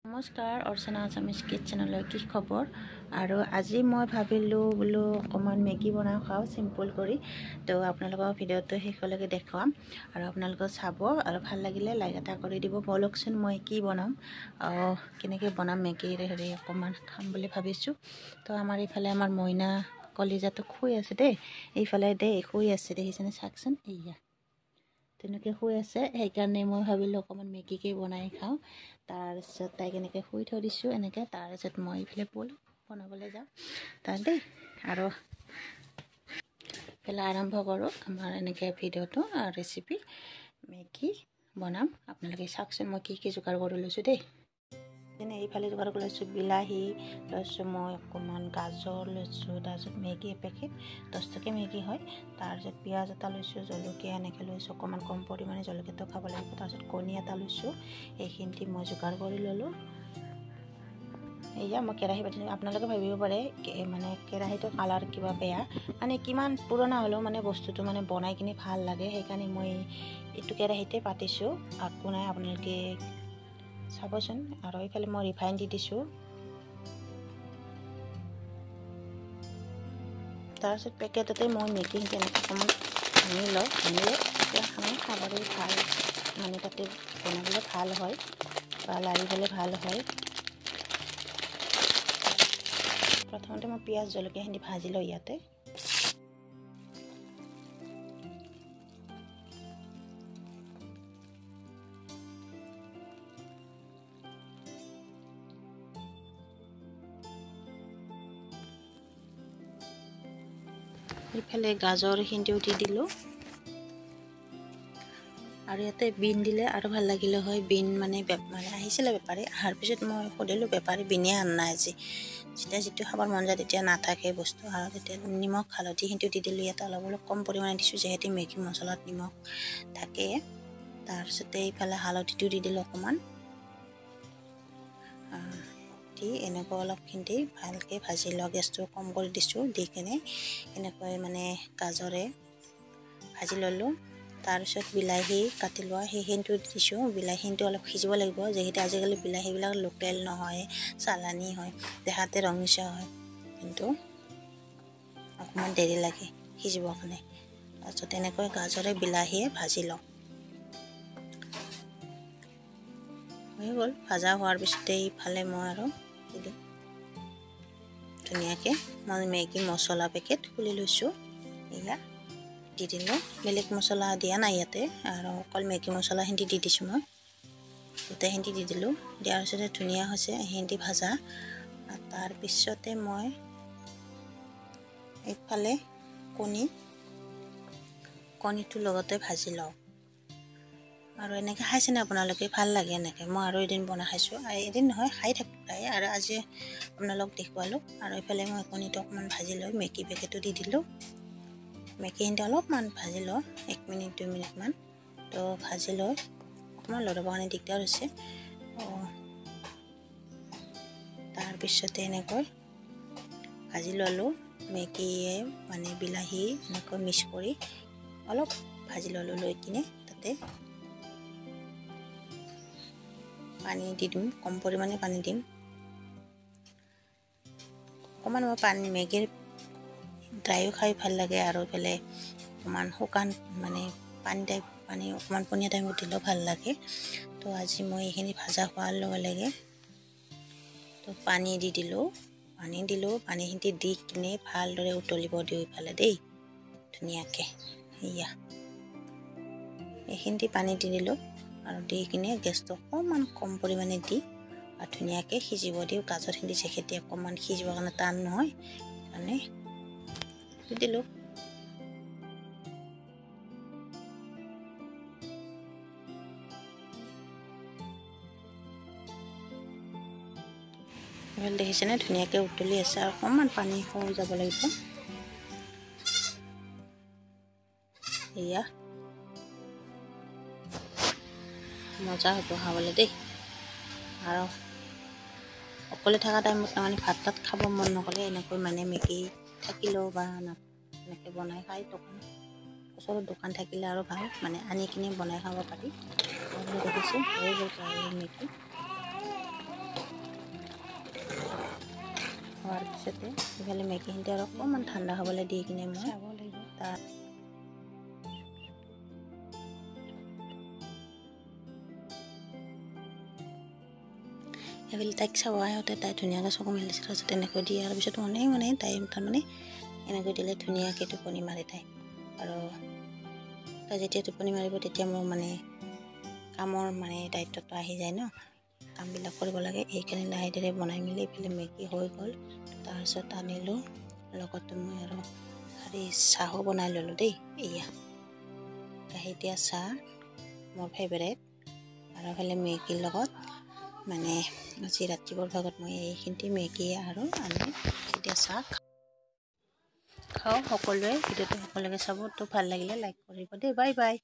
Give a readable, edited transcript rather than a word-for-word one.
নমস্কাৰ, অৰ্চনা আছামিজ কিটচেনলৈ কি খবৰ। আৰু আজি মই ভাবিলোঁ বোলো অকণমান মেগী বনাই খাওঁ চিম্পল কৰি। তো আপোনালোকৰ ভিডিঅ'টো শেষলৈকে দেখুৱাম আৰু আপোনালোকে চাব আৰু ভাল লাগিলে লাইক এটা কৰি দিব। বলকচোন মই কি বনাম, কেনেকৈ বনাম মেগীৰ অকণমান খাম বুলি ভাবিছোঁ। তো আমাৰ এইফালে আমাৰ মইনা কলিজাটো শুই আছে দেই, এইফালে শুই আছে দেখিছেনে, চাওকচোন এইয়া তেনেকৈ শুই আছে। সেইকাৰণে মই ভাবিলোঁ অকণমান মেগীকে বনাই খাওঁ। তাৰপিছত তাইক এনেকৈ শুই থৈ দিছোঁ এনেকৈ। তাৰপিছত মই এইফালে বনাবলৈ যাওঁ তাৰ দেই। আৰু এইফালে আৰম্ভ কৰোঁ আমাৰ এনেকৈ ভিডিঅ'টো ৰেচিপি মেগী বনাম। আপোনালোকে চাওকচোন মই কি যোগাৰ কৰি লৈছোঁ দেই। যেনে এইফালে যোগাৰ কৰি লৈছোঁ বিলাহী লৈছোঁ, মই অকণমান গাজৰ লৈছোঁ, তাৰপিছত মেগী এপেকেট 10 টকীয়া মেগী হয়। তাৰপিছত পিঁয়াজ এটা লৈছোঁ, জলকীয়া এনেকৈ লৈছোঁ, অকণমান কম পৰিমাণে জলকীয়াটো খাব লাগিব। তাৰপিছত কণী এটা লৈছোঁ, এইখিনি মই যোগাৰ কৰি ল'লোঁ। এয়া মই কেৰাহী পাতিছোঁ। আপোনালোকে ভাবিব পাৰে মানে কেৰাহীটো কালাৰ কিবা বেয়া, মানে কিমান পুৰণা হ'লেও মানে বস্তুটো মানে বনাই কিনে ভাল লাগে, সেইকাৰণে মই এইটো কেৰাহীতে পাতিছোঁ। একো নাই, আপোনালোকে চাবচোন। আৰু এইফালে মই ৰিফাইন দি দিছোঁ। তাৰপিছত পেকেটতে মই মেগীখিনি তেনেকৈ অকণমান আনিলে তেতিয়া মানে খাবলৈ ভাল, মানে তাতে বনাবলৈ ভাল হয় বা লাৰিবলৈ ভাল হয়। প্ৰথমতে মই পিঁয়াজ জলকীয়াখিনি ভাজি লওঁ ইয়াতে। ইফালে গাজৰখিনিও দি দিলোঁ। আৰু ইয়াতে বিন দিলে আৰু ভাল লাগিলে হয়। বিন মানে আহিছিলে বেপাৰী, অহাৰ পিছত মই সুধিলোঁ বেপাৰী বিনে আন নাই আজি। যেতিয়া যিটো খাবৰ মন যায় তেতিয়া নাথাকে বস্তু। আৰু তেতিয়া নিমখ হালধিখিনিও দি দিলোঁ। ইয়াতে অলপ কম পৰিমাণে দিছোঁ, যিহেতু মেগী মছলাত নিমখ থাকে। তাৰপিছতে এইফালে হালধিটো দি দিলোঁ অকণমান, দি এনেকৈ অলপখিনি ভালকৈ ভাজি লওঁ। গেছটো কম কৰি দিছোঁ, দি কিনে এনেকৈ মানে গাজৰে ভাজি ল'লোঁ। তাৰপিছত বিলাহী কাটি লোৱা সেইখিনিটো দিছোঁ। বিলাহীটো অলপ সিজিব লাগিব, যিহেতু আজিকালি বিলাহীবিলাক লোকেল নহয়, চালানী হয়, দেখাতে ৰঙচুৱা হয়, কিন্তু অকণমান দেৰি লাগে সিজিবৰ কাৰণে। তাৰপিছত তেনেকৈ গাজৰে বিলাহীয়ে ভাজি লওঁ। হৈ গ'ল ভাজা হোৱাৰ পিছতে ইফালে মই আৰু দি দিম ধুনীয়াকৈ। মই মেগী মছলা পেকেট খুলি লৈছোঁ, এয়া দি দিলোঁ। বেলেগ মছলা দিয়া নাই ইয়াতে, আৰু অকল মেগী মছলাখিনি দি দিছোঁ মই। গোটেইখিনি দি দিলোঁ। দিয়াৰ পিছতে ধুনীয়া হৈছে এইখিনি ভাজা। তাৰপিছতে মই এইফালে কণীটো লগতে ভাজি লওঁ। আৰু এনেকৈ খাইছেনে আপোনালোকে? ভাল লাগে এনেকৈ। মই আৰু এদিন বনাই খাইছোঁ, এদিন নহয় খাই থাকোঁ প্ৰায়, আৰু আজি আপোনালোক দেখুৱালোঁ। আৰু এইফালে মই কণীটো অকণমান ভাজি লৈ মেগী পেকেটো দি দিলোঁ। মেগীখিনি অলপমান ভাজি লওঁ, 1 মিনিট 2 মিনিটমান। তো ভাজি লৈ অকণমান লৰাবৰ কাৰণে দিগদাৰ হৈছে। তাৰপিছতে এনেকৈ ভাজি ল'লোঁ। মেগীয়ে মানে বিলাহী এনেকৈ মিক্স কৰি অলপ ভাজি ল'লোঁ। লৈ কিনে তাতে পানী দি দিম, কম পৰিমাণে পানী দিম অকণমান। মই মেগীৰ ড্ৰাইও খাই ভাল লাগে, আৰু এইফালে অকণমান শুকান মানে পানী অকণমান পনীয়া টাইমত দিলেও ভাল লাগে। তো আজি মই এইখিনি ভাজা হোৱাৰ লগে লগে তো পানী দিলোঁ। পানীখিনি দি কিনে ভালদৰে উতলিব দিওঁ ইফালে দেই ধুনীয়াকৈ। এয়া এইখিনি পানী দি দিলোঁ, আৰু দি কিনে গেছটো অকণমান কম পৰিমাণে দি আৰু ধুনীয়াকৈ সিজিব দিওঁ। গাজৰখিনি যিহেতু অকণমান সিজিবৰ কাৰণে টান নহয়, সেইকাৰণে দি দিলোঁ। দেখিছেনে ধুনীয়াকৈ উতলি আছে, আৰু অকণমান পানী হৈ যাব লাগিব। এয়া মজা হ'ব খাবলৈ দেই। আৰু অকলে থকা টাইমত তাৰমানে ভাত খাব মন নকৰে, এনেকৈ মানে মেগী থাকিলেও বা এনেকৈ বনাই খাই। ওচৰত দোকান থাকিলে আৰু ভাল, মানে আনি কিনি বনাই খাব পাৰি। দেখিছোঁ হৈ গ'ল মেগী। হোৱাৰ পিছতে এইফালে মেগীখিনি আৰু অকণমান ঠাণ্ডা হ'বলৈ দি কিনে মই চাব লাগিব তাত এইফালে তাইক চাব আহোঁতে তাই ধুনীয়াকৈ চকু মেলিছে তাৰপিছত তেনেকৈ দিয়ে আৰু পিছত তাই তাৰমানে এনেকৈ দিলে ধুনীয়াকৈ টোপনি মাৰে তাই আৰু তাই যেতিয়া টোপনি মাৰিব তেতিয়া মোৰ মানে কামৰ মানে দায়িত্বটো আহি যায় ন কামবিলাক কৰিব লাগে এইখিনি লাহে ধীৰে বনাই মেলি এইফালে মেগী হৈ গ'ল তাৰপিছত আনিলোঁ লগতে মই আৰু চাহো বনাই ল'লোঁ দেই এয়া গাখীৰ দিয়া চাহ মোৰ ফেভাৰেট আৰু এইফালে মেগীৰ লগত মানে আজি ৰাতিপুৱাৰ ভাগত মই এইখিনি মেগী আৰু এতিয়া চাহ খাওঁ সকলোৱে ভিডিঅ'টো সকলোকে চাব তো ভাল লাগিলে লাইক কৰিব দেই বাই বাই।